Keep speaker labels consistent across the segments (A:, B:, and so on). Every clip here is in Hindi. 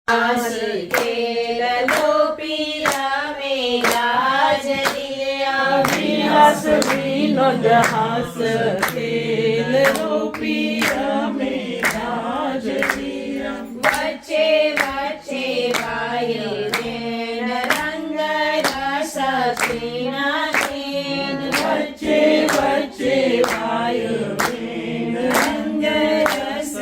A: हास खेल लो पिया मेरा जलिया
B: विलास विनोद हास खेल लो पिया मेरा जलिया
A: वच्चे वच्चे वायु वेण रंग रस पीना देन
B: वच्चे वच्चे वायु वेण रंग रस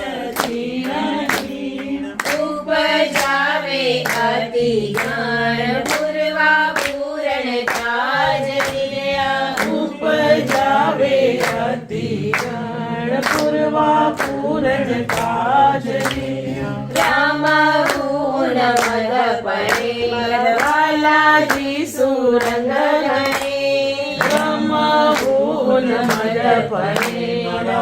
B: पीना देन
A: उपजावे अति ज्ञान पूर्वा पूरण काज लिया
B: उपजावे अति गण पूर्वा पूरण काज लिया
A: राम गुण मद पड़े वाला जी सुरंग गणे
B: राम गुण मद पड़े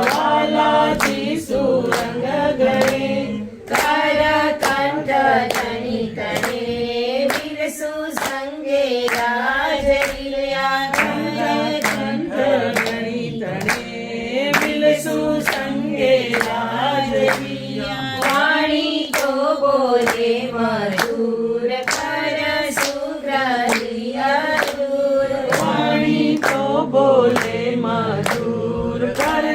B: वाला जी सुरंग गए
A: कर कंठ धनि तने वीर सुसंगे राज लिया
B: कंठ गणी तने बिलसु संगे राज लिया
A: वाणी तो बोले मधुर कर सुग्राहिया दूर
B: वाणी तो बोले मधुर कर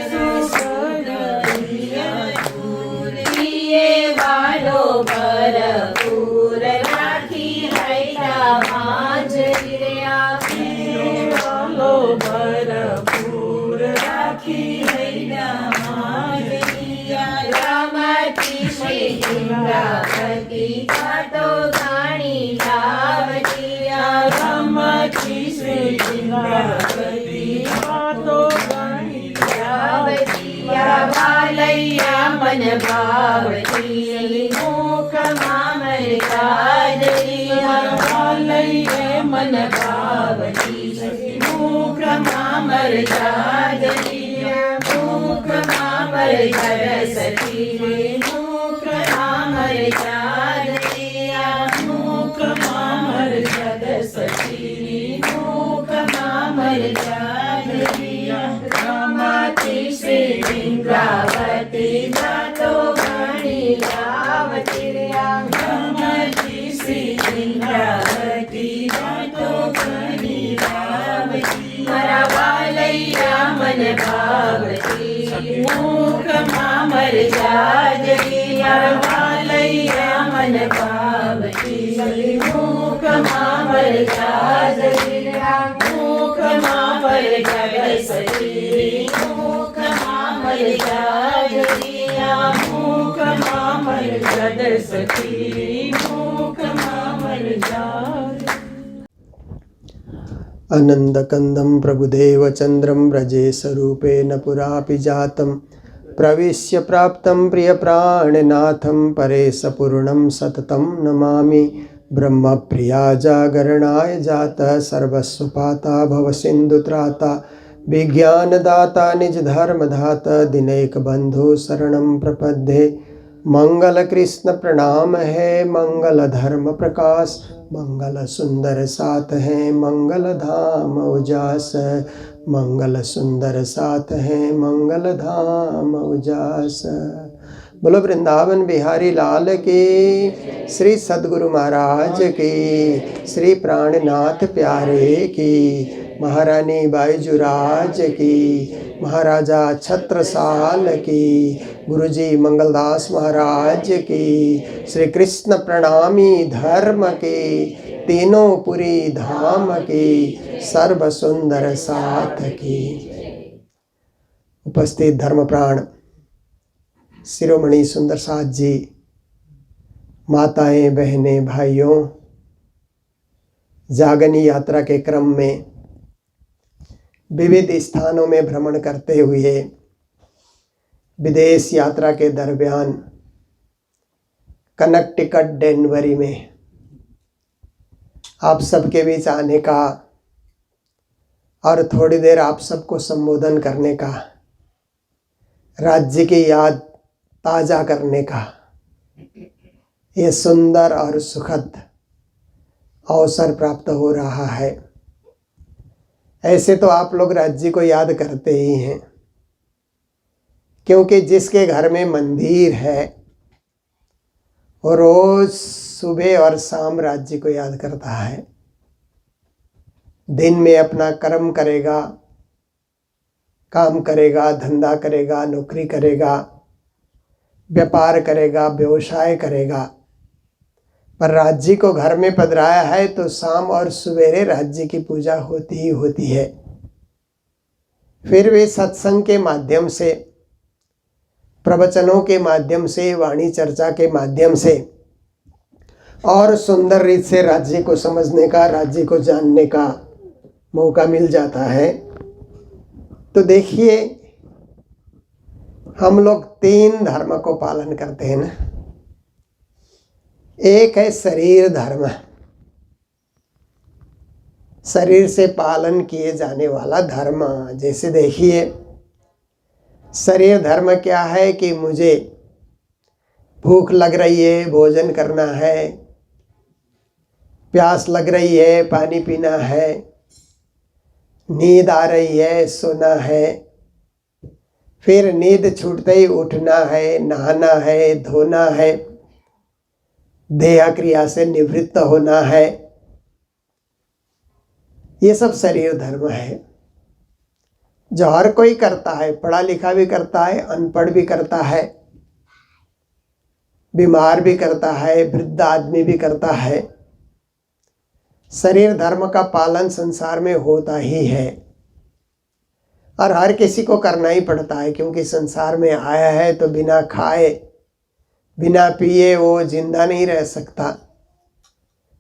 A: पिए वालो भरपूर राखी हैदा मांझ लिया
B: वालो भरपूर राखी हैदा मांझ लिया
A: रामती श्री इंद्रावती का तो गाणी लावतिया
B: रामची श्री इंद्रावती तो गणी
A: लावतिया वालैया मन भावती मुख मामर काजलिया
B: वालैये मन भावती मुख मामर
A: काजलिया मुख मामर सरस्वती मुख मामर काजलिया
B: मुख मामर
A: सरस्वती मुख मामर काजलिया रामाती श्री इंद्रावती जातो गणी लावतिया
B: रामची श्री इंद्रावती जातो गणी लावती
A: मरा वालैया मन भावती
B: मुख मामर
A: काजलिया
B: वालैया
A: मन भावती मुख मामर काजलिया मुख मामर सरस्वती मुख मामर काजलिया
B: मुख मामर सरस्वती मुख मामर
C: आनन्दकन्दं प्रभुदेवचन्द्रं व्रजेशरूपेण पुरापि जातं प्रविश्य प्राप्तं प्रियप्राणनाथं परेशपूर्णं सततं नमामि ब्रह्मप्रिया जागरणाय जातः सर्वस्वपाता भवसिन्धुत्राता विज्ञानदाता निजधर्मधाता दिनैकबन्धु शरणं प्रपद्ये मंगल कृष्ण प्रणाम है मंगल धर्म प्रकाश मंगल सुंदर साथ है मंगल धाम उजास मंगल सुंदर साथ है मंगल धाम उजास। बोलो वृंदावन बिहारी लाल की, श्री सद्गुरु महाराज की, श्री प्राणनाथ प्यारे की, महारानी बाईजुराज की, महाराजा छत्रसाल की, गुरुजी मंगलदास महाराज की, श्री कृष्ण प्रणामी धर्म की, तीनों पुरी धाम की, सर्व सुंदर साथ की। उपस्थित धर्म प्राण शिरोमणि सुंदर साथ जी, माताएं बहनें भाइयों, जागनी यात्रा के क्रम में विविध स्थानों में भ्रमण करते हुए विदेश यात्रा के दरमियान कनेक्टिकट डेनवरी में आप सबके बीच आने का और थोड़ी देर आप सबको संबोधन करने का, राज्य की याद ताज़ा करने का ये सुंदर और सुखद अवसर प्राप्त हो रहा है। ऐसे तो आप लोग राज्य को याद करते ही हैं, क्योंकि जिसके घर में मंदिर है वो रोज सुबह और शाम राज्य को याद करता है। दिन में अपना कर्म करेगा, काम करेगा, धंधा करेगा, नौकरी करेगा, व्यापार करेगा, व्यवसाय करेगा, पर राज्य को घर में पधराया है तो शाम और सवेरे राज्य की पूजा होती ही होती है। फिर वे सत्संग के माध्यम से, प्रवचनों के माध्यम से, वाणी चर्चा के माध्यम से और सुंदर रीत से राज्य को समझने का, राज्य को जानने का मौका मिल जाता है। तो देखिए, हम लोग 3 धर्म को पालन करते हैं ना। एक है शरीर धर्म, शरीर से पालन किए जाने वाला धर्म। जैसे देखिए, शरीर धर्म क्या है कि मुझे भूख लग रही है, भोजन करना है, प्यास लग रही है, पानी पीना है, नींद आ रही है, सोना है, फिर नींद छूटते ही उठना है, नहाना है, धोना है, देह क्रिया से निवृत्त होना है। ये सब शरीर धर्म है जो हर कोई करता है। पढ़ा लिखा भी करता है, अनपढ़ भी करता है, बीमार भी करता है, वृद्ध आदमी भी करता है। शरीर धर्म का पालन संसार में होता ही है और हर किसी को करना ही पड़ता है, क्योंकि संसार में आया है तो बिना खाए बिना पिए वो जिंदा नहीं रह सकता।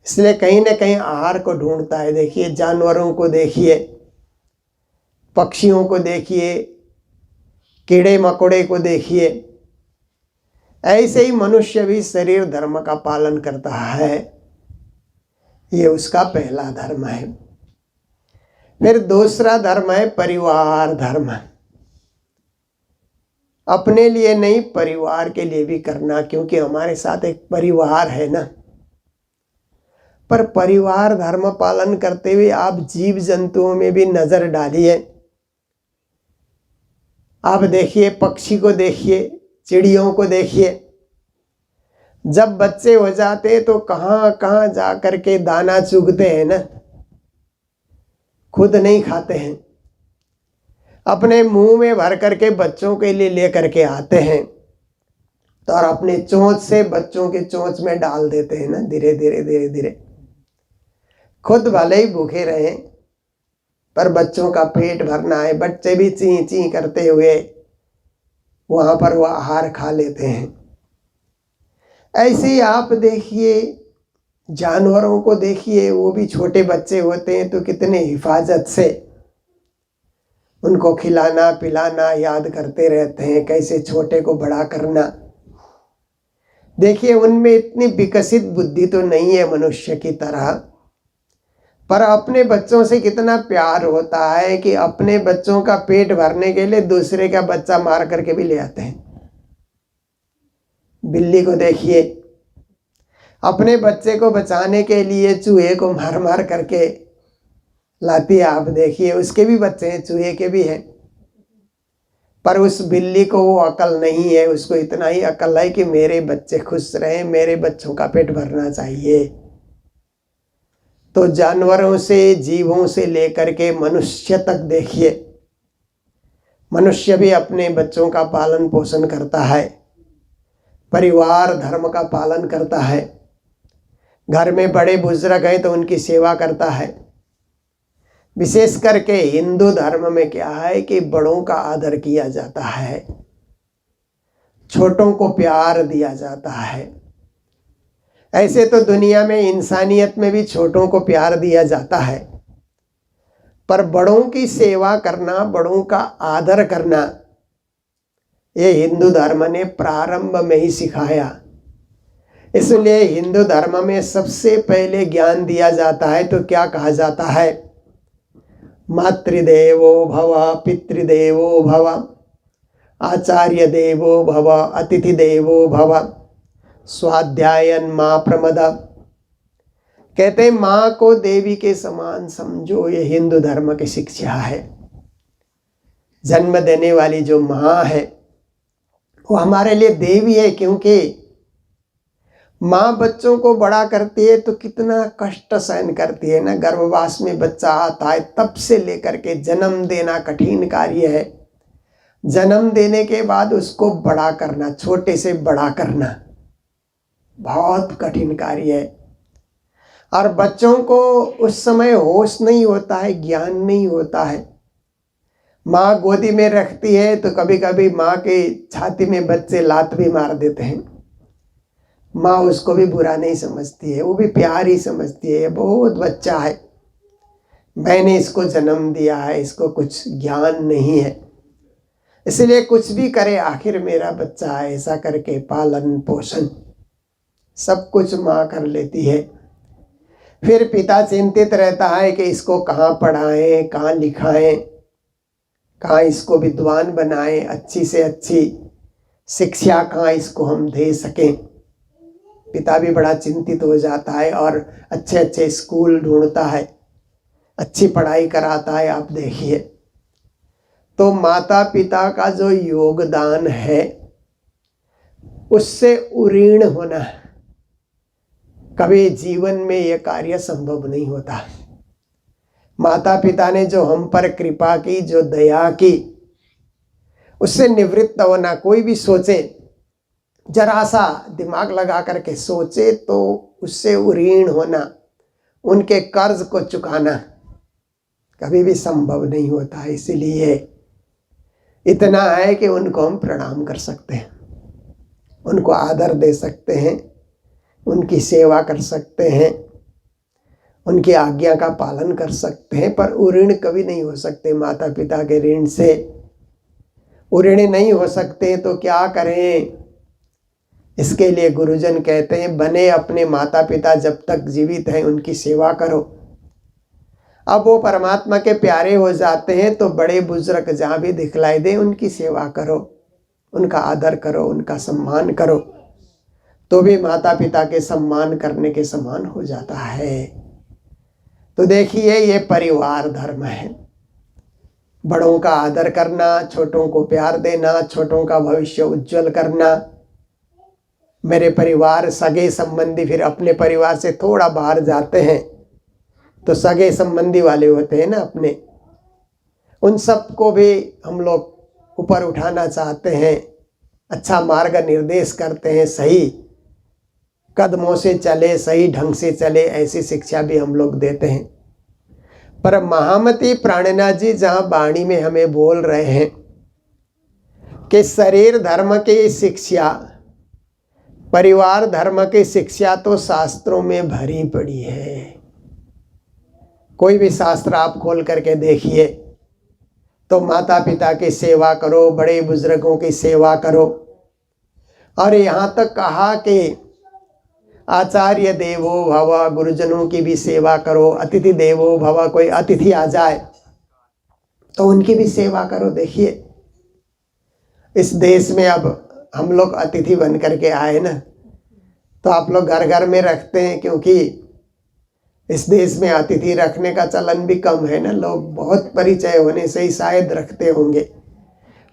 C: इसलिए कहीं न कहीं आहार को ढूंढता है। देखिए, जानवरों को देखिए, पक्षियों को देखिए, कीड़े मकोड़े को देखिए, ऐसे ही मनुष्य भी शरीर धर्म का पालन करता है। ये उसका पहला धर्म है। फिर दूसरा धर्म है परिवार धर्म। अपने लिए नहीं, परिवार के लिए भी करना, क्योंकि हमारे साथ एक परिवार है ना। पर परिवार धर्म पालन करते हुए आप जीव जंतुओं में भी नजर डालिए। आप देखिए, पक्षी को देखिए, चिड़ियों को देखिए, जब बच्चे हो जाते तो कहाँ कहाँ जा करके दाना चुगते हैं ना, खुद नहीं खाते हैं, अपने मुंह में भर करके बच्चों के लिए ले करके आते हैं तो और अपने चोंच से बच्चों के चोंच में डाल देते हैं ना, धीरे धीरे धीरे धीरे। खुद भले ही भूखे रहे पर बच्चों का पेट भरना है। बच्चे भी ची ची करते हुए वहाँ पर वो आहार खा लेते हैं। ऐसे ही आप देखिए, जानवरों को देखिए, वो भी छोटे बच्चे होते हैं तो कितने हिफाजत से उनको खिलाना पिलाना याद करते रहते हैं, कैसे छोटे को बड़ा करना। देखिए, उनमें इतनी विकसित बुद्धि तो नहीं है मनुष्य की तरह, पर अपने बच्चों से कितना प्यार होता है कि अपने बच्चों का पेट भरने के लिए दूसरे का बच्चा मार करके भी ले आते हैं। बिल्ली को देखिए, अपने बच्चे को बचाने के लिए चूहे को मार मार करके लाती है। आप देखिए, उसके भी बच्चे हैं, चूहे के भी हैं, पर उस बिल्ली को वो अकल नहीं है। उसको इतना ही अकल है कि मेरे बच्चे खुश रहें, मेरे बच्चों का पेट भरना चाहिए। तो जानवरों से, जीवों से लेकर के मनुष्य तक देखिए, मनुष्य भी अपने बच्चों का पालन पोषण करता है, परिवार धर्म का पालन करता है। घर में बड़े बुजुर्ग हैं तो उनकी सेवा करता है। विशेष करके हिंदू धर्म में क्या है कि बड़ों का आदर किया जाता है, छोटों को प्यार दिया जाता है। ऐसे तो दुनिया में इंसानियत में भी छोटों को प्यार दिया जाता है, पर बड़ों की सेवा करना, बड़ों का आदर करना, ये हिंदू धर्म ने प्रारंभ में ही सिखाया। इसलिए हिंदू धर्म में सबसे पहले ज्ञान दिया जाता है तो क्या कहा जाता है? मातृदेवो भव, पितृदेवो भव, आचार्य देवो भव, अतिथि देवो भव, स्वाध्यायन माँ प्रमद। कहते हैं माँ को देवी के समान समझो। ये हिंदू धर्म की शिक्षा है। जन्म देने वाली जो माँ है वो हमारे लिए देवी है, क्योंकि माँ बच्चों को बड़ा करती है तो कितना कष्ट सहन करती है ना। गर्भवास में बच्चा आता है तब से लेकर के जन्म देना कठिन कार्य है। जन्म देने के बाद उसको बड़ा करना, छोटे से बड़ा करना बहुत कठिन कार्य है। और बच्चों को उस समय होश नहीं होता है, ज्ञान नहीं होता है। माँ गोदी में रखती है तो कभी कभी माँ के छाती में बच्चे लात भी मार देते हैं। माँ उसको भी बुरा नहीं समझती है, वो भी प्यार ही समझती है। बहुत बच्चा है, मैंने इसको जन्म दिया है, इसको कुछ ज्ञान नहीं है, इसलिए कुछ भी करे आखिर मेरा बच्चा है, ऐसा करके पालन पोषण सब कुछ माँ कर लेती है। फिर पिता चिंतित रहता है कि इसको कहाँ पढ़ाएं, कहाँ लिखाएं, कहाँ इसको विद्वान बनाएं, अच्छी से अच्छी शिक्षा कहाँ इसको हम दे सकें। पिता भी बड़ा चिंतित हो जाता है और अच्छे अच्छे स्कूल ढूंढता है, अच्छी पढ़ाई कराता है। आप देखिए, तो माता पिता का जो योगदान है उससे उऋण होना, कभी जीवन में यह कार्य संभव नहीं होता। माता पिता ने जो हम पर कृपा की, जो दया की, उससे निवृत्त होना। कोई भी सोचे, जरा सा दिमाग लगा करके सोचे तो उससे उऋण होना, उनके कर्ज को चुकाना कभी भी संभव नहीं होता है। इसीलिए इतना है कि उनको हम प्रणाम कर सकते हैं, उनको आदर दे सकते हैं, उनकी सेवा कर सकते हैं, उनकी आज्ञा का पालन कर सकते हैं, पर उऋण कभी नहीं हो सकते। माता पिता के ऋण से उऋण नहीं हो सकते तो क्या करें। इसके लिए गुरुजन कहते हैं, बने अपने माता पिता जब तक जीवित हैं उनकी सेवा करो। अब वो परमात्मा के प्यारे हो जाते हैं तो बड़े बुजुर्ग जहाँ भी दिखलाई दे उनकी सेवा करो, उनका आदर करो, उनका सम्मान करो, तो भी माता पिता के सम्मान करने के समान हो जाता है। तो देखिए, ये परिवार धर्म है। बड़ों का आदर करना, छोटों को प्यार देना, छोटों का भविष्य उज्जवल करना। मेरे परिवार, सगे संबंधी फिर अपने परिवार से थोड़ा बाहर जाते हैं तो सगे संबंधी वाले होते हैं ना अपने, उन सब को भी हम लोग ऊपर उठाना चाहते हैं, अच्छा मार्ग निर्देश करते हैं, सही कदमों से चले, सही ढंग से चले, ऐसी शिक्षा भी हम लोग देते हैं। पर महामती प्राणनाथ जी जहाँ वाणी में हमें बोल रहे हैं कि शरीर धर्म की शिक्षा, परिवार धर्म की शिक्षा तो शास्त्रों में भरी पड़ी है। कोई भी शास्त्र आप खोल करके देखिए तो माता पिता की सेवा करो, बड़े बुजुर्गों की सेवा करो, और यहाँ तक कहा कि आचार्य देवो भव, गुरुजनों की भी सेवा करो, अतिथि देवो भव, कोई अतिथि आ जाए तो उनकी भी सेवा करो। देखिए, इस देश में अब हम लोग अतिथि बन करके आए ना, तो आप लोग घर घर में रखते हैं, क्योंकि इस देश में अतिथि रखने का चलन भी कम है ना। लोग बहुत परिचय होने से ही शायद रखते होंगे,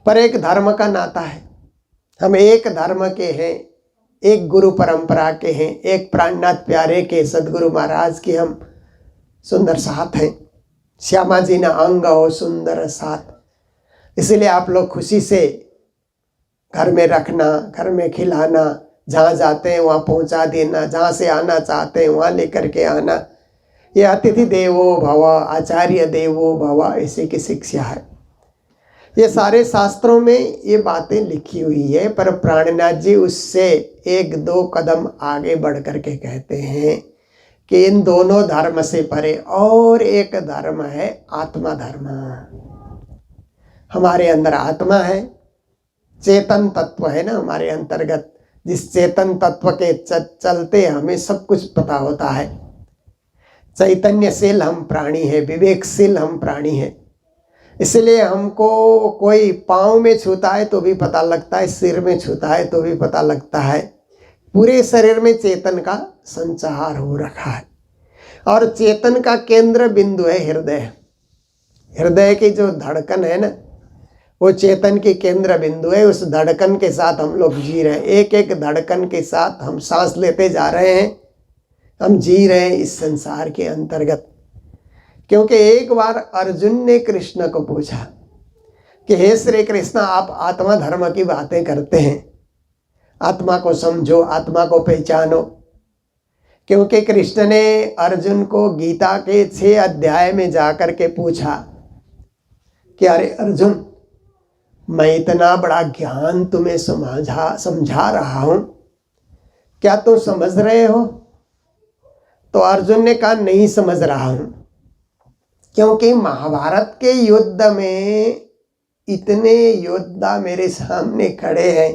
C: पर एक धर्म का नाता है। हम एक धर्म के हैं, एक गुरु परंपरा के हैं, एक प्राणनाथ प्यारे के सदगुरु महाराज के हम सुंदर साथ हैं। श्यामा जी ना अंग हो सुंदर साथ। इसलिए आप लोग खुशी से घर में रखना, घर में खिलाना, जहाँ जाते हैं वहाँ पहुँचा देना, जहाँ से आना चाहते हैं वहाँ लेकर के आना। ये अतिथि देवो भव, आचार्य देवो भव, ऐसे की शिक्षा है। ये सारे शास्त्रों में ये बातें लिखी हुई है, पर प्राणनाथ जी उससे एक दो कदम आगे बढ़ करके कहते हैं कि इन दोनों धर्म से परे और एक धर्म है, आत्मा धर्म। हमारे अंदर आत्मा है, चेतन तत्व है ना हमारे अंतर्गत, जिस चेतन तत्व के चलते हमें सब कुछ पता होता है। चैतन्यशील हम प्राणी हैं, विवेकशील हम प्राणी हैं। इसलिए हमको कोई पाँव में छूता है तो भी पता लगता है, सिर में छूता है तो भी पता लगता है। पूरे शरीर में चेतन का संचार हो रखा है, और चेतन का केंद्र बिंदु है हृदय। हृदय की जो धड़कन है ना, वो चेतन की केंद्र बिंदु है। उस धड़कन के साथ हम लोग जी रहे हैं, एक एक धड़कन के साथ हम सांस लेते जा रहे हैं, हम जी रहे हैं इस संसार के अंतर्गत। क्योंकि एक बार अर्जुन ने कृष्ण को पूछा कि हे श्री कृष्ण, आप आत्मा धर्म की बातें करते हैं, आत्मा को समझो, आत्मा को पहचानो। क्योंकि कृष्ण ने अर्जुन को गीता के 6 अध्याय में जाकर के पूछा कि अरे अर्जुन, मैं इतना बड़ा ज्ञान तुम्हें समझा रहा हूं, क्या तुम समझ रहे हो? तो अर्जुन ने कहा नहीं समझ रहा हूं, क्योंकि महाभारत के युद्ध में इतने योद्धा मेरे सामने खड़े हैं,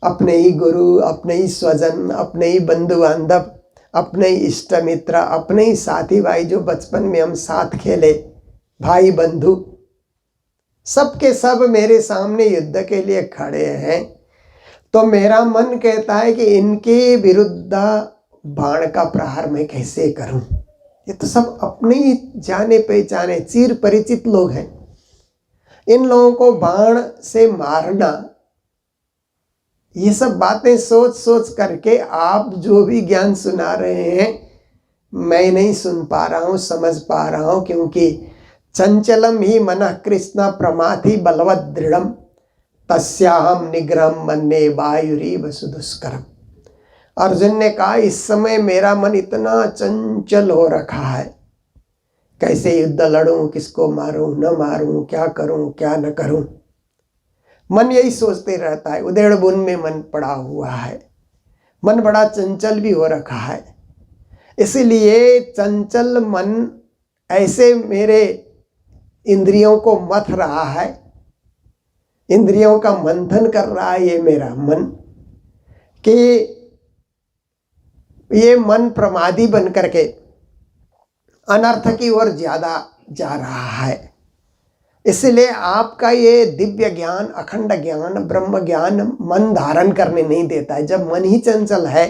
C: अपने ही गुरु, अपने ही स्वजन, अपने ही बंधु बांधव, अपने ही इष्ट मित्र, अपने ही साथी भाई जो बचपन में हम साथ खेले, भाई बंधु, सबके सब मेरे सामने युद्ध के लिए खड़े हैं। तो मेरा मन कहता है कि इनके विरुद्ध बाण का प्रहार मैं कैसे करूं? ये तो सब अपने ही जाने पहचाने चिर परिचित लोग हैं, इन लोगों को बाण से मारना, ये सब बातें सोच सोच करके आप जो भी ज्ञान सुना रहे हैं मैं नहीं सुन पा रहा हूं, समझ पा रहा हूं। क्योंकि चंचलम ही मनः कृष्ण प्रमाथि बलवद दृढ़म तस्याहम निग्रहम मन्ये वायुरीव सुदुष्करम। अर्जुन ने कहा इस समय मेरा मन इतना चंचल हो रखा है, कैसे युद्ध लड़ूं, किसको मारूं न मारूं, क्या करूं क्या न करूं, मन यही सोचते रहता है। उधेड़ बुन में मन पड़ा हुआ है, मन बड़ा चंचल भी हो रखा है। इसलिए चंचल मन ऐसे मेरे इंद्रियों को मथ रहा है, इंद्रियों का मंथन कर रहा है ये मेरा मन, कि ये मन प्रमादी बन करके अनर्थ की ओर ज्यादा जा रहा है। इसलिए आपका ये दिव्य ज्ञान, अखंड ज्ञान, ब्रह्म ज्ञान मन धारण करने नहीं देता है। जब मन ही चंचल है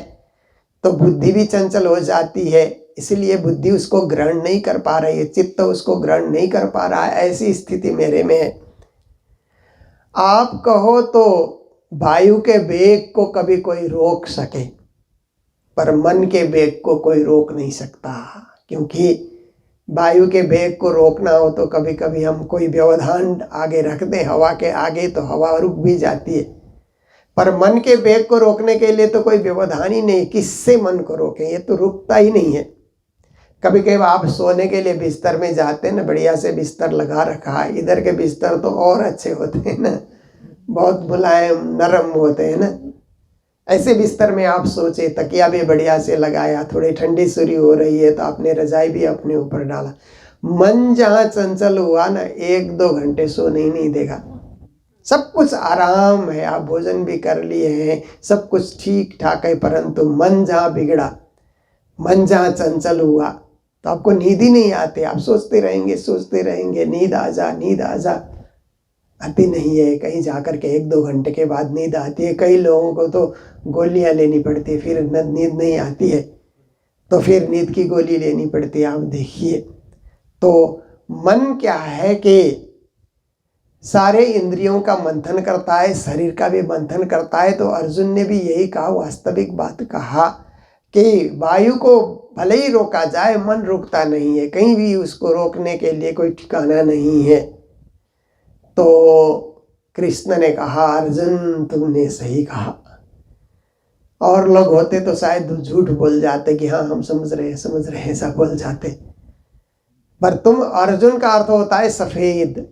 C: तो बुद्धि भी चंचल हो जाती है, इसलिए बुद्धि उसको ग्रहण नहीं कर पा रही है, चित्त उसको ग्रहण नहीं कर पा रहा है। ऐसी स्थिति मेरे में है। आप कहो तो वायु के वेग को कभी कोई रोक सके, पर मन के वेग को कोई रोक नहीं सकता। क्योंकि वायु के वेग को रोकना हो तो कभी कभी हम कोई व्यवधान आगे रख दें हवा के आगे, तो हवा रुक भी जाती है। पर मन के वेग को रोकने के लिए तो कोई व्यवधान ही नहीं, किससे मन को रोकें, ये तो रुकता ही नहीं है। कभी कभी आप सोने के लिए बिस्तर में जाते हैं ना, बढ़िया से बिस्तर लगा रखा है, इधर के बिस्तर तो और अच्छे होते हैं ना, बहुत मुलायम नरम होते हैं ना। ऐसे बिस्तर में आप सोचे, तकिया भी बढ़िया से लगाया, थोड़ी ठंडी शुरू हो रही है तो आपने रजाई भी अपने ऊपर डाला। मन जहाँ चंचल हुआ ना, 1-2 घंटे सोने ही नहीं देगा। सब कुछ आराम है, आप भोजन भी कर लिए हैं, सब कुछ ठीक ठाक है, परंतु मन जहाँ बिगड़ा, मन जहाँ चंचल हुआ तो आपको नींद ही नहीं आती। आप सोचते रहेंगे नींद आ जा, नींद आ जा, आती नहीं है। कहीं जाकर के 1-2 घंटे के बाद नींद आती है। कई लोगों को तो गोलियां लेनी पड़ती है, फिर नींद नहीं आती है तो फिर नींद की गोली लेनी पड़ती है। आप देखिए, तो मन क्या है कि सारे इंद्रियों का मंथन करता है, शरीर का भी मंथन करता है। तो अर्जुन ने भी यही कहा, वास्तविक बात कहा कि वायु को भले ही रोका जाए, मन रुकता नहीं है, कहीं भी उसको रोकने के लिए कोई ठिकाना नहीं है। तो कृष्ण ने कहा, अर्जुन तुमने सही कहा। और लोग होते तो शायद झूठ बोल जाते कि हाँ हम समझ रहे हैं, ऐसा बोल जाते। पर तुम, अर्जुन का अर्थ होता है सफेद,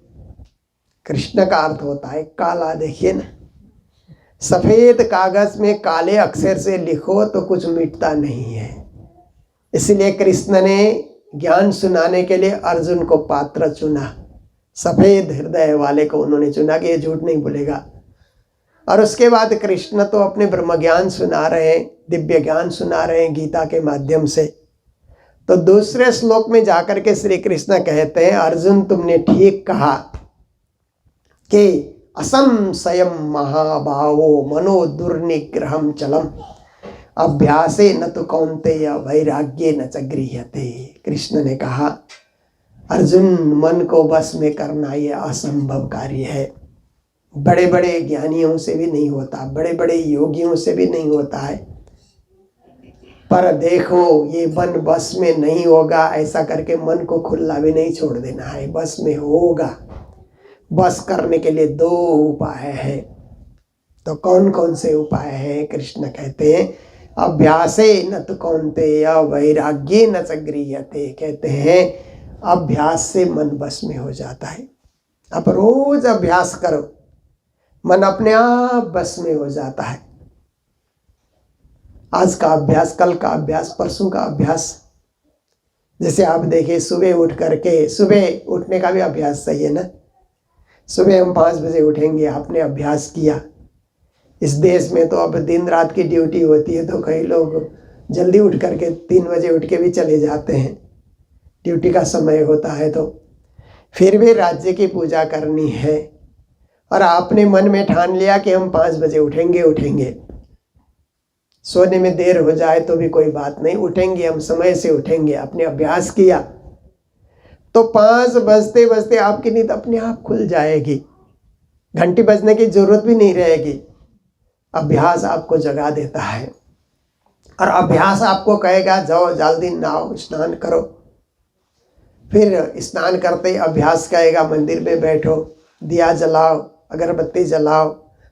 C: कृष्ण का अर्थ होता है काला। देखिए ना, सफेद कागज में काले अक्षर से लिखो तो कुछ मिटता नहीं है। इसलिए कृष्ण ने ज्ञान सुनाने के लिए अर्जुन को पात्र चुना, सफेद हृदय वाले को उन्होंने चुना कि ये झूठ नहीं बोलेगा। और उसके बाद कृष्ण तो अपने ब्रह्म ज्ञान सुना रहे हैं, दिव्य ज्ञान सुना रहे हैं गीता के माध्यम से। तो दूसरे श्लोक में जाकर के श्री कृष्ण कहते हैं, अर्जुन तुमने ठीक कहा कि असंशयम महाभावो मनो दुर्निग्रहम चलम अभ्यासे न तो कौन्तेय वैराग्ये न च गृह्यते। कृष्ण ने कहा, अर्जुन, मन को बस में करना ये असंभव कार्य है। बड़े बड़े ज्ञानियों से भी नहीं होता, बड़े बड़े योगियों से भी नहीं होता है। पर देखो, ये मन बस में नहीं होगा ऐसा करके मन को खुला भी नहीं छोड़ देना है, बस में होगा। बस करने के लिए 2 उपाय है। तो कौन कौन से उपाय हैं? कृष्ण कहते हैं अभ्यासे न तु कौन्तेय वैराग्ये न च गृह्यते। कहते हैं अभ्यास से मन बस में हो जाता है। आप रोज अभ्यास करो, मन अपने आप बस में हो जाता है। आज का अभ्यास, कल का अभ्यास, परसों का अभ्यास। जैसे आप देखिए, सुबह उठ करके, सुबह उठने का भी अभ्यास सही है ना। सुबह हम 5 बजे उठेंगे, आपने अभ्यास किया। इस देश में तो अब दिन रात की ड्यूटी होती है, तो कई लोग जल्दी उठ करके 3 बजे उठ के भी चले जाते हैं, ड्यूटी का समय होता है। तो फिर भी राज्य की पूजा करनी है और आपने मन में ठान लिया कि हम 5 बजे उठेंगे। सोने में देर हो जाए तो भी कोई बात नहीं, उठेंगे, हम समय से उठेंगे। आपने अभ्यास किया तो 5 बजते बजते आपकी नींद अपने आप खुल जाएगी, घंटी बजने की जरूरत भी नहीं रहेगी। अभ्यास आपको जगा देता है और अभ्यास आपको कहेगा जाओ जल्दी नहाओ, स्नान करो। फिर स्नान करते ही अभ्यास कहेगा मंदिर में बैठो, दिया जलाओ, अगरबत्ती जलाओ,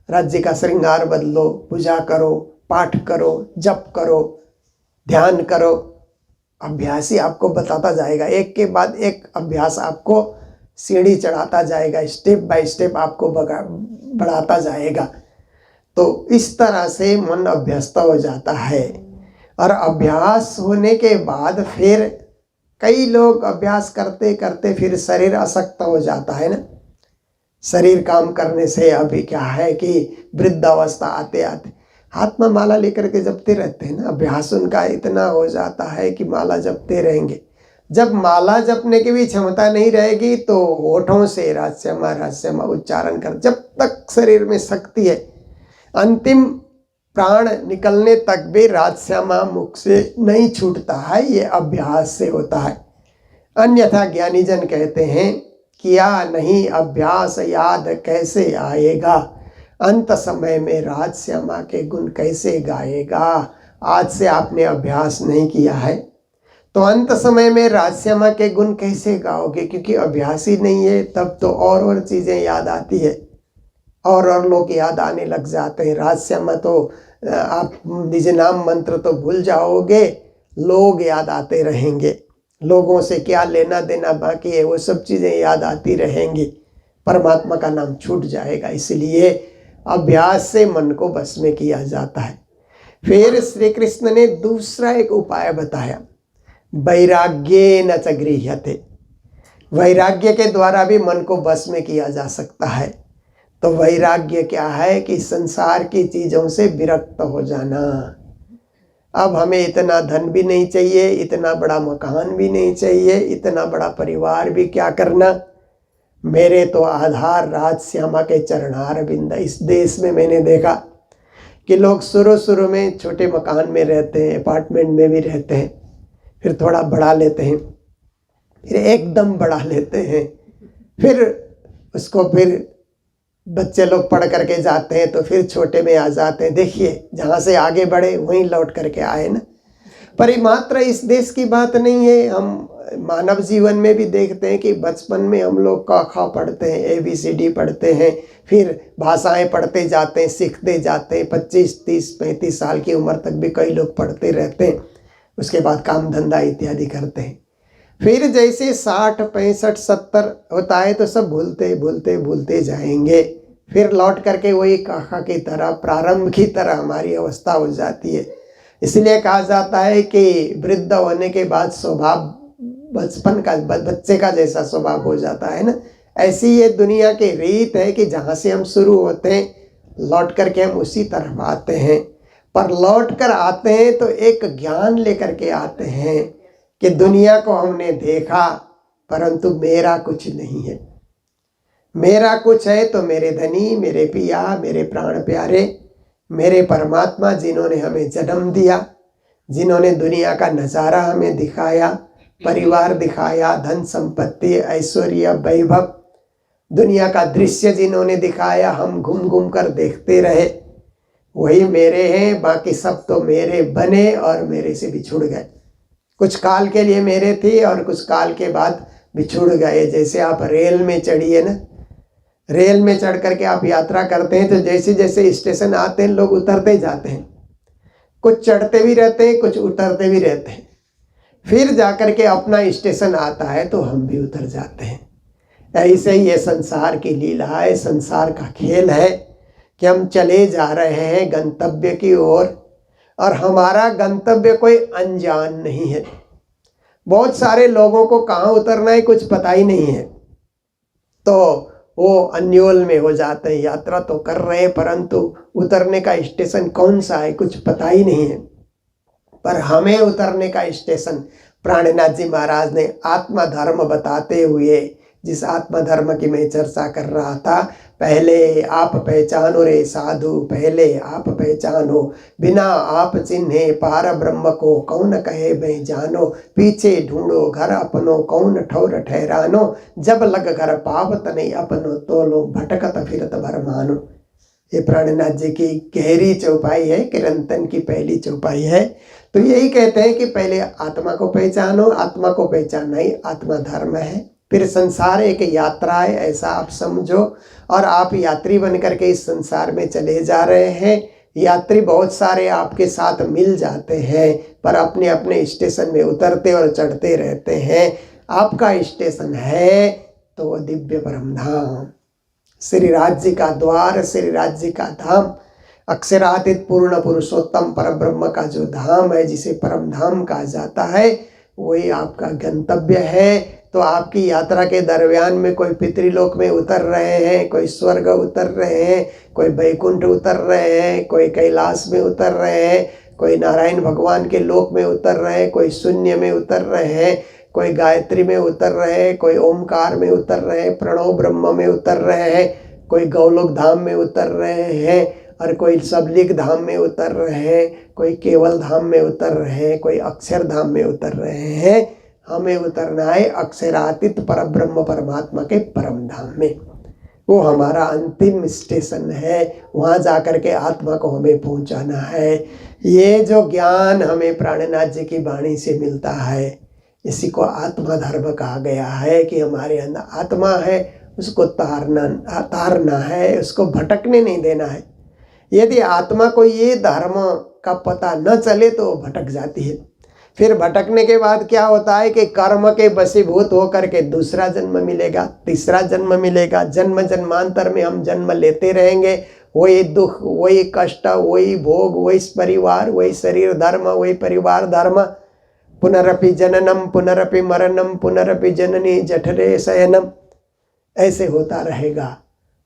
C: राज्य का श्रृंगार बदलो, पूजा करो, पाठ करो, जप करो, ध्यान करो। अभ्यास ही आपको बताता जाएगा, एक के बाद एक अभ्यास आपको सीढ़ी चढ़ाता जाएगा, स्टेप बाय स्टेप आपको बढ़ाता जाएगा। तो इस तरह से मन अभ्यस्त हो जाता है। और अभ्यास होने के बाद फिर कई लोग अभ्यास करते करते फिर शरीर अशक्त हो जाता है ना। शरीर काम करने से अभी क्या है कि वृद्ध अवस्था आते आते हाथ में माला लेकर के जपते रहते हैं ना। अभ्यास उनका इतना हो जाता है कि माला जपते रहेंगे। जब माला जपने की भी क्षमता नहीं रहेगी तो होठों से रहस्यमा उच्चारण कर, जब तक शरीर में शक्ति है, अंतिम प्राण निकलने तक भी राजश्यामा मुख से नहीं छूटता है। ये अभ्यास से होता है। अन्यथा ज्ञानी जन कहते हैं किया नहीं अभ्यास याद कैसे आएगा, अंत समय में राजश्यामा के गुण कैसे गाएगा। आज से आपने अभ्यास नहीं किया है तो अंत समय में राजश्यामा के गुण कैसे गाओगे, क्योंकि अभ्यास ही नहीं है। तब तो और चीज़ें याद आती है और लोग याद आने लग जाते हैं। राजश्यामा तो आप निज नाम मंत्र तो भूल जाओगे, लोग याद आते रहेंगे। लोगों से क्या लेना देना बाकी है वो सब चीज़ें याद आती रहेंगी, परमात्मा का नाम छूट जाएगा। इसलिए अभ्यास से मन को बस में किया जाता है। फिर श्री कृष्ण ने दूसरा एक उपाय बताया, वैराग्ये न च गृह्यते। वैराग्य के द्वारा भी मन को बस में किया जा सकता है। तो वैराग्य क्या है कि संसार की चीज़ों से विरक्त हो जाना। अब हमें इतना धन भी नहीं चाहिए, इतना बड़ा मकान भी नहीं चाहिए, इतना बड़ा परिवार भी क्या करना। मेरे तो आधार राजश्यामा के चरणार बिंद। इस देश में मैंने देखा कि लोग शुरू में छोटे मकान में रहते हैं, अपार्टमेंट में भी रहते हैं, फिर थोड़ा बढ़ा लेते हैं, फिर एकदम बढ़ा लेते हैं, फिर उसको फिर बच्चे लोग पढ़ करके जाते हैं तो फिर छोटे में आ जाते हैं। देखिए जहाँ से आगे बढ़े वहीं लौट करके आए ना। पर ये मात्र इस देश की बात नहीं है, हम मानव जीवन में भी देखते हैं कि बचपन में हम लोग क ख पढ़ते हैं, ABCD पढ़ते हैं, फिर भाषाएं पढ़ते जाते हैं, सीखते जाते हैं। 25, 30, 35 साल की उम्र तक भी कई लोग पढ़ते रहते हैं। उसके बाद काम धंधा इत्यादि करते हैं। फिर जैसे 60, 65, 70 होता है तो सब भूलते जाएंगे। फिर लौट करके वही काका की तरह, प्रारंभ की तरह हमारी अवस्था हो जाती है। इसलिए कहा जाता है कि वृद्ध होने के बाद स्वभाव बचपन का, बच्चे का जैसा स्वभाव हो जाता है ना। ऐसी ये दुनिया की रीत है कि जहाँ से हम शुरू होते हैं लौट करके हम उसी तरफ आते हैं। पर लौट कर आते हैं तो एक ज्ञान लेकर के आते हैं कि दुनिया को हमने देखा परंतु मेरा कुछ नहीं है। मेरा कुछ है तो मेरे धनी, मेरे पिया, मेरे प्राण प्यारे, मेरे परमात्मा जिन्होंने हमें जन्म दिया, जिन्होंने दुनिया का नज़ारा हमें दिखाया, परिवार दिखाया, धन संपत्ति, ऐश्वर्य, वैभव, दुनिया का दृश्य जिन्होंने दिखाया, हम घूम घूम कर देखते रहे, वही मेरे हैं, बाकी सब तो मेरे बने और मेरे से बिछुड़ गए। कुछ काल के लिए मेरे थे और कुछ काल के बाद बिछुड़ गए। जैसे आप रेल में चढ़िए ना, रेल में चढ़ करके आप यात्रा करते हैं तो जैसे जैसे स्टेशन आते हैं लोग उतरते जाते हैं, कुछ चढ़ते भी रहते हैं, कुछ उतरते भी रहते हैं, फिर जाकर के अपना स्टेशन आता है तो हम भी उतर जाते हैं। ऐसे ही ये संसार की लीला है, संसार का खेल है कि हम चले जा रहे हैं गंतव्य की ओर, और हमारा गंतव्य कोई अनजान नहीं है। बहुत सारे लोगों को कहाँ उतरना है कुछ पता ही नहीं है, तो वो अन्योल में हो जाते हैं, यात्रा तो कर रहे हैं परंतु उतरने का स्टेशन कौन सा है कुछ पता ही नहीं है। पर हमें उतरने का स्टेशन प्राणनाथ जी महाराज ने आत्मा धर्म बताते हुए, जिस आत्मा धर्म की मैं चर्चा कर रहा था, पहले आप पहचानो रे साधु, पहले आप पहचानो, बिना आप चिन्हे पार ब्रह्म को कौन कहे मैं जानो, पीछे ढूंढो घर अपनो कौन ठौर ठहरानो, जब लग घर पावत नहीं अपनो तोलो भटकत फिरत भरमानो। ये प्राणनाथ जी की गहरी चौपाई है, किरंतन की पहली चौपाई है। तो यही कहते हैं कि पहले आत्मा को पहचानो, आत्मा को पहचानना ही आत्मा धर्म है। फिर संसार एक यात्रा है ऐसा आप समझो, और आप यात्री बन करके इस संसार में चले जा रहे हैं। यात्री बहुत सारे आपके साथ मिल जाते हैं पर अपने अपने स्टेशन में उतरते और चढ़ते रहते हैं। आपका स्टेशन है तो वो दिव्य परम धाम, श्री राज्य का द्वार, श्री राज्य का धाम, अक्षरातीत पूर्ण पुरुषोत्तम परब्रह्म का जो धाम है, जिसे परम धाम कहा जाता है, वही आपका गंतव्य है। तो आपकी यात्रा के दरमियान में कोई पितृलोक में उतर रहे हैं, कोई स्वर्ग उतर रहे हैं, कोई वैकुंठ उतर रहे हैं, कोई कैलाश में उतर रहे हैं, कोई नारायण भगवान के लोक में उतर रहे हैं, कोई शून्य में उतर रहे हैं, कोई गायत्री में उतर रहे हैं, कोई ओमकार में उतर रहे हैं, प्रणव ब्रह्म में उतर रहे हैं, कोई गौलोक धाम में उतर रहे हैं, और कोई सबलिक धाम में उतर रहे हैं, कोई केवल धाम में उतर रहे हैं, कोई अक्षर धाम में उतर रहे हैं। हमें उतरना है अक्षरातीत परब्रह्म परमात्मा के परम धाम में, वो हमारा अंतिम स्टेशन है। वहाँ जाकर के आत्मा को हमें पहुँचाना है। ये जो ज्ञान हमें प्राणनाथ जी की वाणी से मिलता है, इसी को आत्मा धर्म कहा गया है कि हमारे अंदर आत्मा है, उसको तारना है, उसको भटकने नहीं देना है। यदि आत्मा को ये धर्म का पता न चले तो भटक जाती है। फिर भटकने के बाद क्या होता है कि कर्म के वशीभूत होकर के दूसरा जन्म मिलेगा, तीसरा जन्म मिलेगा, जन्म जन्मांतर में हम जन्म लेते रहेंगे। वही दुख, वही कष्ट, वही भोग, वही परिवार, वही शरीर धर्म, वही परिवार धर्म, पुनरपि जननम पुनरपि मरणम पुनरपि जननी जठरे शयनम, ऐसे होता रहेगा।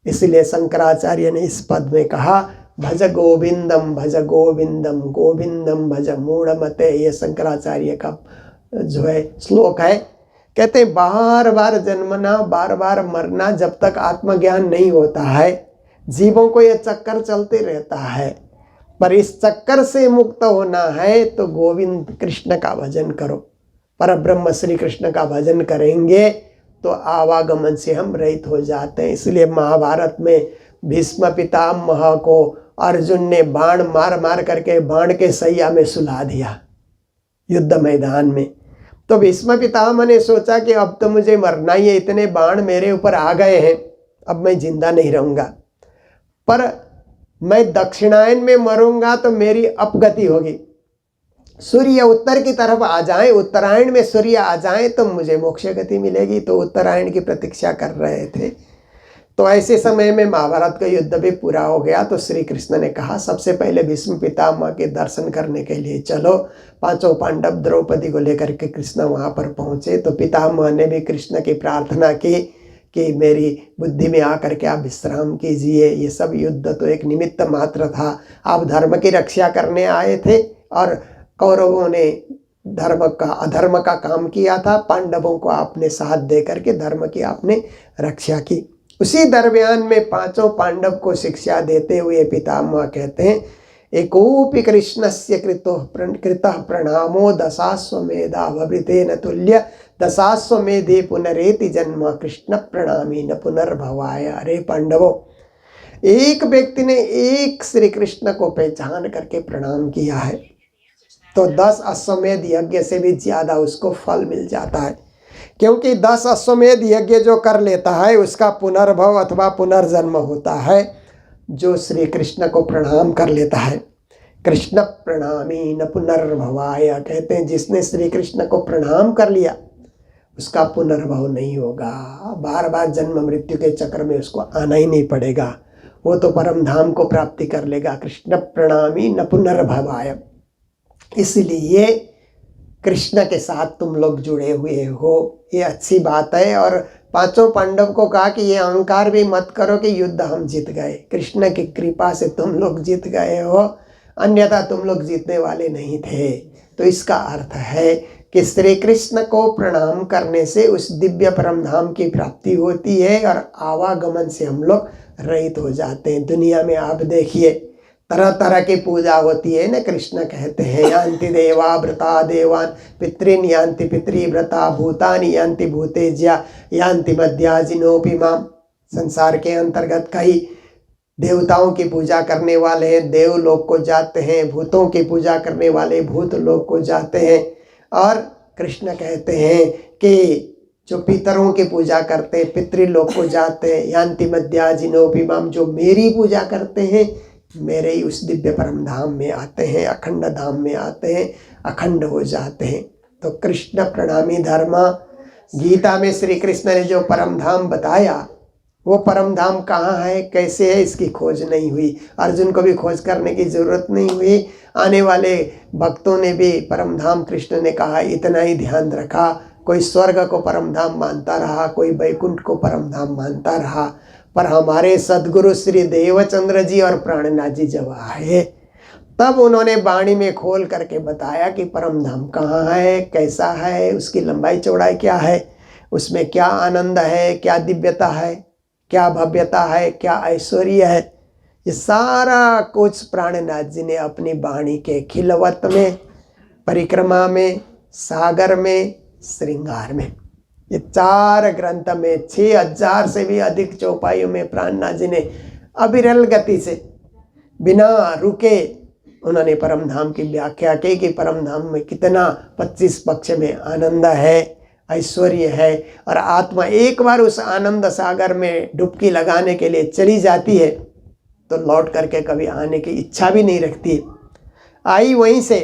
C: इसलिए शंकराचार्य ने इस पद में कहा भज गोविंदम गोविंदम भज मूढ़मते। ये शंकराचार्य का जो है श्लोक है। कहते हैं बार बार जन्मना, बार बार मरना, जब तक आत्मज्ञान नहीं होता है जीवों को ये चक्कर चलते रहता है। पर इस चक्कर से मुक्त होना है तो गोविंद कृष्ण का भजन करो, परब्रह्म श्री कृष्ण का भजन करेंगे तो आवागमन से हम रहित हो जाते हैं। इसलिए महाभारत में भीष्म पितामह को अर्जुन ने बाण मार मार करके बाण के सैया में सुला दिया युद्ध मैदान में। तो भीष्म पितामह ने सोचा कि अब तो मुझे मरना ही है, इतने बाण मेरे ऊपर आ गए हैं, अब मैं जिंदा नहीं रहूँगा, पर मैं दक्षिणायन में मरूंगा तो मेरी अपगति होगी। सूर्य उत्तर की तरफ आ जाए, उत्तरायण में सूर्य आ जाए तो मुझे मोक्ष गति मिलेगी। तो उत्तरायण की प्रतीक्षा कर रहे थे। तो ऐसे समय में महाभारत का युद्ध भी पूरा हो गया। तो श्री कृष्ण ने कहा सबसे पहले भीष्म पितामह के दर्शन करने के लिए चलो। पांचों पांडव द्रौपदी को लेकर के कृष्ण वहाँ पर पहुँचे। तो पितामह ने भी कृष्ण की प्रार्थना की कि मेरी बुद्धि में आकर के आप विश्राम कीजिए। ये सब युद्ध तो एक निमित्त मात्र था, आप धर्म की रक्षा करने आए थे और कौरवों ने धर्म का अधर्म का काम किया था। पांडवों को आपने साथ दे करके धर्म की आपने रक्षा की। उसी दरमियान में पांचों पांडव को शिक्षा देते हुए पितामह कहते हैं एकोऽपि कृष्णस्य कृतः प्रणामो दशाश्वमेधा भवृतेन तुल्य दशाश्वमेधे पुनरेति जन्म कृष्ण प्रणामी न पुनर्भवाय। अरे पांडवों, एक व्यक्ति ने एक श्री कृष्ण को पहचान करके प्रणाम किया है तो 10 अश्वमेध यज्ञ से भी ज्यादा उसको फल मिल जाता है, क्योंकि 10 अश्वमेध यज्ञ जो कर लेता है उसका पुनर्भव अथवा पुनर्जन्म होता है। जो श्री कृष्ण को प्रणाम कर लेता है, कृष्ण प्रणामी न पुनर्भवाय, कहते हैं जिसने श्री कृष्ण को प्रणाम कर लिया उसका पुनर्भव नहीं होगा, बार बार जन्म मृत्यु के चक्कर में उसको आना ही नहीं पड़ेगा, वो तो परम धाम को प्राप्ति कर लेगा। कृष्ण प्रणामी न पुनर्भवाय। इसलिए कृष्ण के साथ तुम लोग जुड़े हुए हो, ये अच्छी बात है। और पांचों पांडव को कहा कि ये अहंकार भी मत करो कि युद्ध हम जीत गए, कृष्ण की कृपा से तुम लोग जीत गए हो, अन्यथा तुम लोग जीतने वाले नहीं थे। तो इसका अर्थ है कि श्री कृष्ण को प्रणाम करने से उस दिव्य परम धाम की प्राप्ति होती है और आवागमन से हम लोग रहित हो जाते हैं। दुनिया में आप देखिए तरह तरह की पूजा होती है ना, कृष्ण कहते हैं यान्ति देवा व्रता देवान पितृन यान्ति पितृव्रता भूतानि यान्ति भूतेज्या यान्ति मध्याजिनोपि माम। संसार के अंतर्गत कई देवताओं की पूजा करने वाले हैं देवलोक को जाते हैं, भूतों की पूजा करने वाले भूत लोक को जाते हैं। और कृष्ण कहते हैं कि जो पितरों की पूजा करते हैं पितृलोक को जाते हैं, यान्ति मध्याजिनोपि माम, जो मेरी पूजा करते हैं मेरे ही उस दिव्य परम धाम में आते हैं, अखंड धाम में आते हैं, अखंड हो जाते हैं। तो कृष्ण प्रणामी धर्म, गीता में श्री कृष्ण ने जो परम धाम बताया वो परम धाम कहाँ है कैसे है इसकी खोज नहीं हुई, अर्जुन को भी खोज करने की जरूरत नहीं हुई। आने वाले भक्तों ने भी परम धाम कृष्ण ने कहा इतना ही ध्यान रखा, कोई स्वर्ग को परम धाम मानता रहा, कोई वैकुंठ को परम धाम मानता रहा। पर हमारे सदगुरु श्री देवचंद्र जी और प्राणनाथ जी जब आए तब उन्होंने वाणी में खोल करके बताया कि परम धाम कहाँ है, कैसा है, उसकी लंबाई चौड़ाई क्या है, उसमें क्या आनंद है, क्या दिव्यता है, क्या भव्यता है, क्या ऐश्वर्य है। ये सारा कुछ प्राणनाथ जी ने अपनी वाणी के खिलवत में, परिक्रमा में, सागर में, श्रृंगार में, ये 4 ग्रंथ में 6000 से भी अधिक चौपाइयों में प्राणनाथ जी ने अविरल गति से बिना रुके उन्होंने परम धाम की व्याख्या की कि परम धाम में कितना 25 पक्ष में आनंद है, ऐश्वर्य है। और आत्मा एक बार उस आनंद सागर में डुबकी लगाने के लिए चली जाती है तो लौट करके कभी आने की इच्छा भी नहीं रखती। आई वहीं से,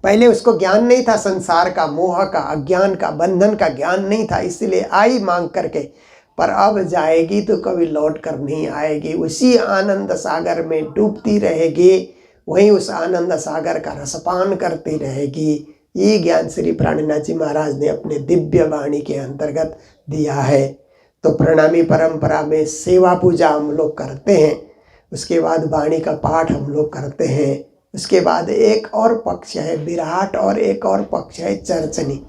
C: पहले उसको ज्ञान नहीं था, संसार का, मोह का, अज्ञान का, बंधन का ज्ञान नहीं था, इसलिए आई मांग करके। पर अब जाएगी तो कभी लौट कर नहीं आएगी, उसी आनंद सागर में डूबती रहेगी, वहीं उस आनंद सागर का रसपान करती रहेगी। ये ज्ञान श्री प्राणनाथ जी महाराज ने अपने दिव्य वाणी के अंतर्गत दिया है। तो प्रणामी परंपरा में सेवा पूजा हम लोग करते हैं, उसके बाद वाणी का पाठ हम लोग करते हैं, उसके बाद एक और पक्ष है विराट और एक और पक्ष है चर्चनी।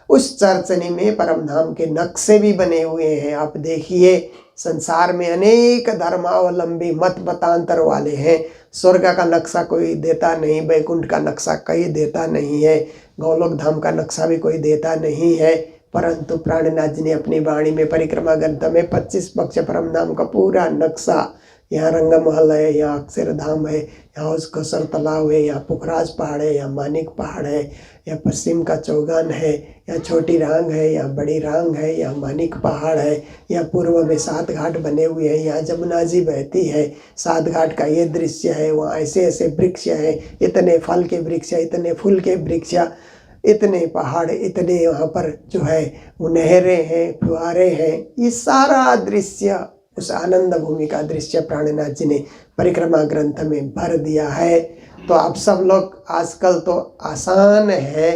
C: उस चर्चनी में परमधाम के नक्शे भी बने हुए हैं। आप देखिए संसार में अनेक धर्मावलंबी मत मतांतर वाले हैं, स्वर्ग का नक्शा कोई देता नहीं, वैकुंठ का नक्शा कोई देता नहीं है, गौलोक धाम का नक्शा भी कोई देता नहीं है। परंतु प्राणनाथ जी ने अपनी वाणी में परिक्रमा ग्रंथ में 25 पक्ष परमधाम का पूरा नक्शा, यहाँ रंगमहल है, यहाँ अक्षरधाम है, यहाँ उसका सर तालाब है, यहाँ पुखराज पहाड़ है, यहाँ मानिक पहाड़ है, यहाँ पश्चिम का चौगान है, यहाँ छोटी रांग है, यहाँ बड़ी रांग है, यहाँ मानिक पहाड़ है, यहाँ पूर्व में 7 घाट बने हुए हैं, यहाँ जमुना जी बहती है, 7 घाट का ये दृश्य है। वहाँ ऐसे ऐसे वृक्ष हैं, इतने फल के वृक्ष, इतने फूल के वृक्ष, इतने पहाड़, इतने यहाँ पर जो है वो नहरें हैं, फुहारे हैं। ये सारा दृश्य, उस आनंद भूमि का दृश्य प्राणनाथ जी ने परिक्रमा ग्रंथ में भर दिया है। तो आप सब लोग, आजकल तो आसान है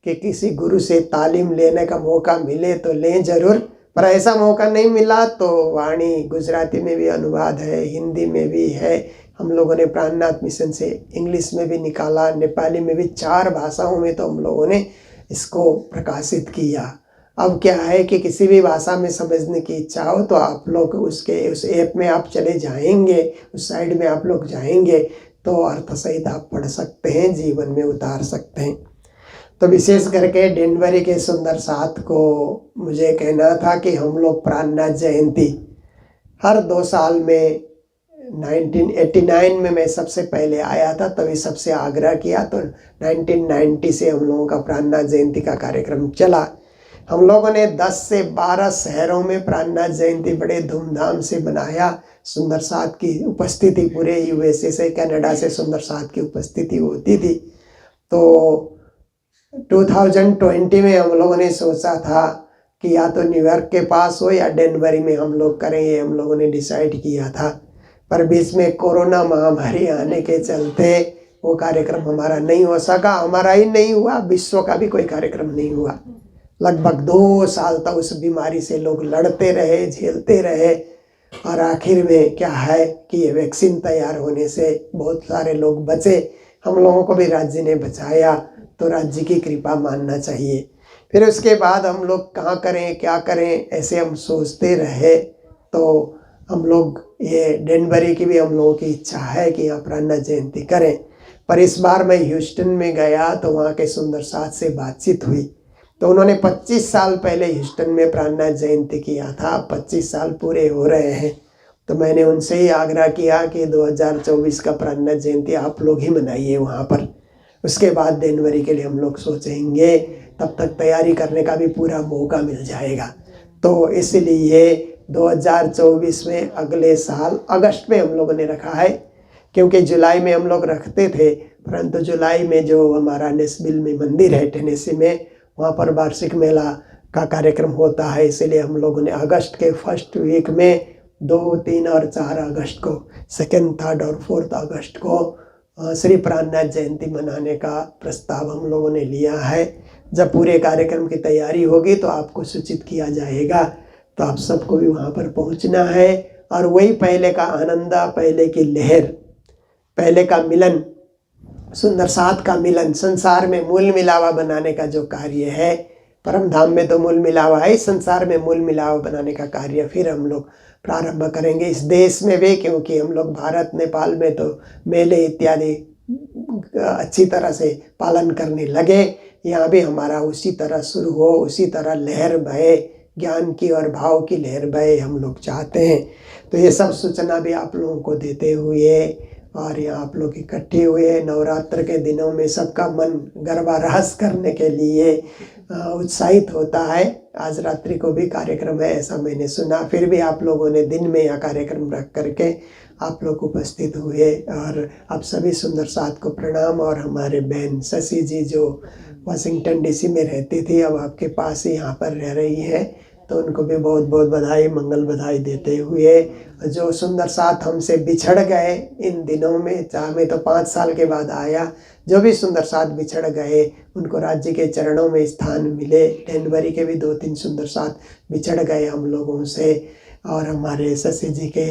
C: कि किसी गुरु से तालीम लेने का मौका मिले तो लें जरूर, पर ऐसा मौका नहीं मिला तो वाणी गुजराती में भी अनुवाद है, हिंदी में भी है, हम लोगों ने प्राणनाथ मिशन से इंग्लिश में भी निकाला, नेपाली में भी, 4 भाषाओं में तो हम लोगों ने इसको प्रकाशित किया। अब क्या है कि किसी भी भाषा में समझने की इच्छा हो तो आप लोग उस ऐप में आप चले जाएंगे, उस साइड में आप लोग जाएंगे तो अर्थ सहित आप पढ़ सकते हैं, जीवन में उतार सकते हैं। तो विशेष करके जनवरी के सुंदर साथ को मुझे कहना था कि हम लोग प्राणनाथ जयंती हर 2 साल में 1989 में मैं सबसे पहले आया था, तभी सबसे आग्रह किया, तो 1990 से हम लोगों का प्राणनाथ जयंती का कार्यक्रम चला। हम लोगों ने 10 से 12 शहरों में प्राणनाथ जयंती बड़े धूमधाम से बनाया। सुंदर साथ की उपस्थिति पूरे यूएसए से, कनाडा से सुंदर साथ की उपस्थिति होती थी। तो 2020 में हम लोगों ने सोचा था कि या तो न्यूयॉर्क के पास हो या डेनवरी में हम लोग करें, ये हम लोगों ने डिसाइड किया था। पर बीच में कोरोना महामारी आने के चलते वो कार्यक्रम हमारा नहीं हो सका। हमारा ही नहीं हुआ, विश्व का भी कोई कार्यक्रम नहीं हुआ। लगभग 2 साल तक उस बीमारी से लोग लड़ते रहे, झेलते रहे, और आखिर में क्या है कि ये वैक्सीन तैयार होने से बहुत सारे लोग बचे। हम लोगों को भी राज्य ने बचाया, तो राज्य की कृपा मानना चाहिए। फिर उसके बाद हम लोग कहाँ करें, क्या करें, ऐसे हम सोचते रहे। तो हम लोग ये जनवरी की भी हम लोगों की इच्छा है कि यहाँ प्राणनाथ जयंती करें। पर इस बार मैं ह्यूस्टन में गया तो वहाँ के सुंदर साथ से बातचीत हुई, तो उन्होंने 25 साल पहले ह्यूस्टन में प्राणनाथ जयंती किया था। 25 साल पूरे हो रहे हैं। तो मैंने उनसे ही आग्रह किया कि 2024 का प्राणनाथ जयंती आप लोग ही मनाइए वहाँ पर। उसके बाद जनवरी के लिए हम लोग सोचेंगे, तब तक तैयारी करने का भी पूरा मौका मिल जाएगा। तो इसलिए 2024 में अगले साल अगस्त में हम लोगों ने रखा है, क्योंकि जुलाई में हम लोग रखते थे, परंतु जुलाई में जो हमारा नेशविल में मंदिर है टेनेसी में, वहाँ पर वार्षिक मेला का कार्यक्रम होता है। इसलिए हम लोगों ने अगस्त के फर्स्ट वीक में 2, 3 और 4 अगस्त को, 2, 3 और 4 अगस्त को श्री प्राणनाथ जयंती मनाने का प्रस्ताव हम लोगों ने लिया है। जब पूरे कार्यक्रम की तैयारी होगी तो आपको सूचित किया जाएगा। तो आप सबको भी वहाँ पर पहुँचना है, और वही पहले का आनंद, पहले की लहर, पहले का मिलन, सुंदर साथ का मिलन, संसार में मूल मिलावा बनाने का जो कार्य है, परम धाम में तो मूल मिलावा है, संसार में मूल मिलावा बनाने का कार्य फिर हम लोग प्रारंभ करेंगे इस देश में भी, क्योंकि हम लोग भारत नेपाल में तो मेले इत्यादि अच्छी तरह से पालन करने लगे। यहाँ भी हमारा उसी तरह शुरू हो, उसी तरह लहर बहे, ज्ञान की और भाव की लहर बहे, हम लोग चाहते हैं। तो ये सब सूचना भी आप लोगों को देते हुए, और यहाँ आप लोग इकट्ठे हुए नवरात्र के दिनों में सबका मन गरबा रहस करने के लिए उत्साहित होता है। आज रात्रि को भी कार्यक्रम है ऐसा मैंने सुना, फिर भी आप लोगों ने दिन में यह कार्यक्रम रख करके आप लोग उपस्थित हुए, और आप सभी सुंदर साथ को प्रणाम। और हमारे बहन शशि जी जो वाशिंगटन डीसी में रहती थी, अब आपके पास ही यहाँ पर रह रही है, तो उनको भी बहुत बहुत बधाई, मंगल बधाई देते हुए, जो सुंदर साथ हमसे बिछड़ गए इन दिनों में, चाहे मैं तो 5 साल के बाद आया, जो भी सुंदर साथ बिछड़ गए उनको राज्य के चरणों में स्थान मिले। जनवरी के भी 2-3 सुंदर साथ बिछड़ गए हम लोगों से, और हमारे शशि जी के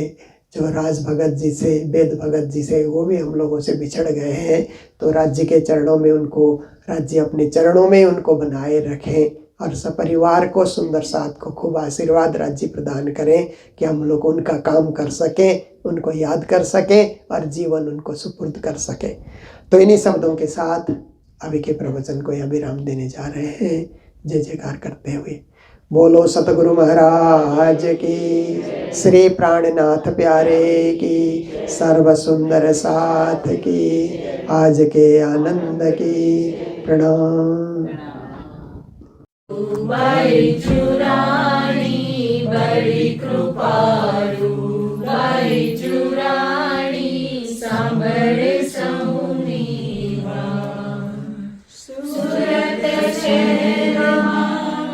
C: जो राज भगत जी से, वेद भगत जी से, वो भी हम लोगों से बिछड़ गए हैं। तो राज्य के चरणों में उनको, राज्य अपने चरणों में उनको बनाए रखें, और सपरिवार को, सुंदर साथ को खूब आशीर्वाद राज्य प्रदान करें कि हम लोग उनका काम कर सकें, उनको याद कर सकें और जीवन उनको सुपुर्द कर सकें। तो इन्हीं शब्दों के साथ अभी के प्रवचन को यहाँ विराम देने जा रहे हैं। जय जयकार करते हुए बोलो सतगुरु महाराज की, श्री प्राणनाथ प्यारे की, सर्व सुंदर साथ की, आज के आनंद की प्रणाम।
A: बड़ी चुरानी बड़ी कृपालु, बड़ी चुरानी सांभळे सौनी सुरत शहरमा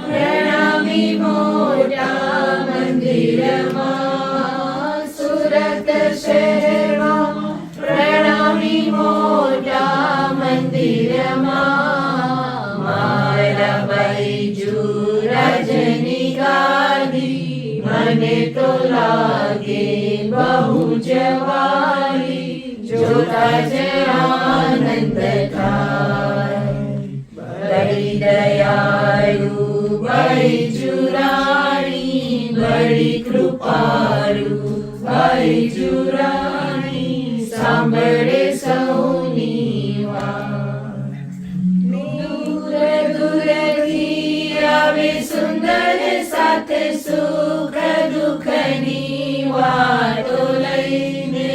A: प्रणामी मोटा मंदिरमा, सुरत शहरमा प्रणामी मोटा मंदिरमा, रजनी गादी मने तो लागे बहु जवारी, जोता जय आनंद थाय। बड़ी दयालु बड़ी चुरानी, बड़ी कृपालु बड़ी चुरानी सांभळे સુંદર સાથ સુખ દુઃખની વાતો લઈને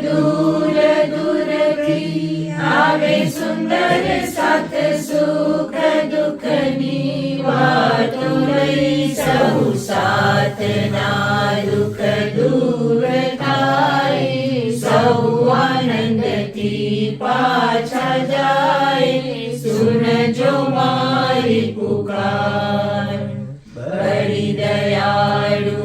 A: દૂર દૂરથી આવે સુંદર સાથ સુખ દુઃખની વાતો લઈ સહુ સાથના દુઃખ દૂર થાય સૌ આનંદથી પાછા જાય સુનજો મારી પુકાર બડી દયાળુ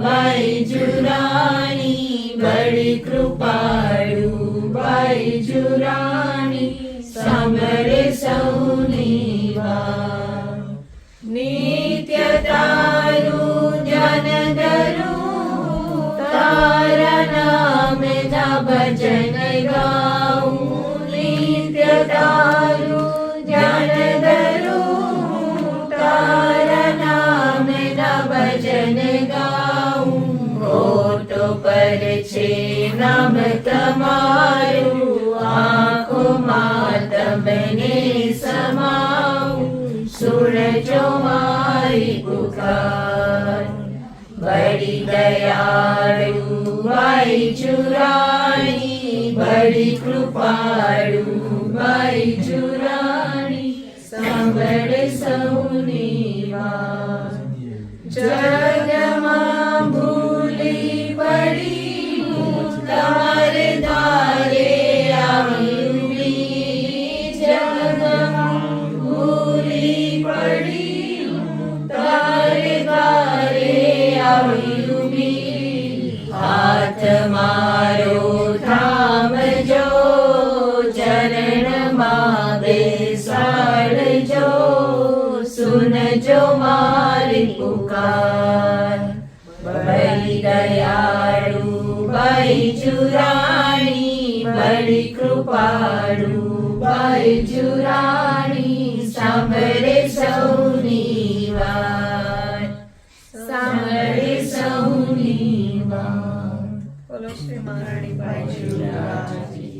A: બાઈ જુરાણી બડી કૃપાળુ બાઈ જુરાણી સાંભળે સૌની વાત નિત્ય તારું ધ્યાન ધરું તારા નામે ના ભજન ગાઉં નિત્ય તારું ધ્યાન ધરું તારા નામે ના ભજન ગાઉં ખોટો પર છે નામ તમારું આંખોમાં તમને સમાવું સુરજો મારી પુકાર બડી દયાળુ બાઈ જુરાણી બડી કૃપાળુ બાઈ જુરાણી સાંભળે સૌની વાત જગમાં ભૂલી પડી હું તારે દ્વારે આવી ઊભી જગમાં ભૂલી પડી હું તારે દ્વારે આવી ઊભી હાથ મારો થામજો ચરણમાં બેસાડજો સુનજો મારી પુકાર બડી દયાળુ બાઈ જુરાણી બડી કૃપાળુ બાઈ જુરાણી સાંભળે સૌની વાત સાંભળે સૌની વાત
B: બોલો શ્રી મહારાણી બાઈ જુરાણી.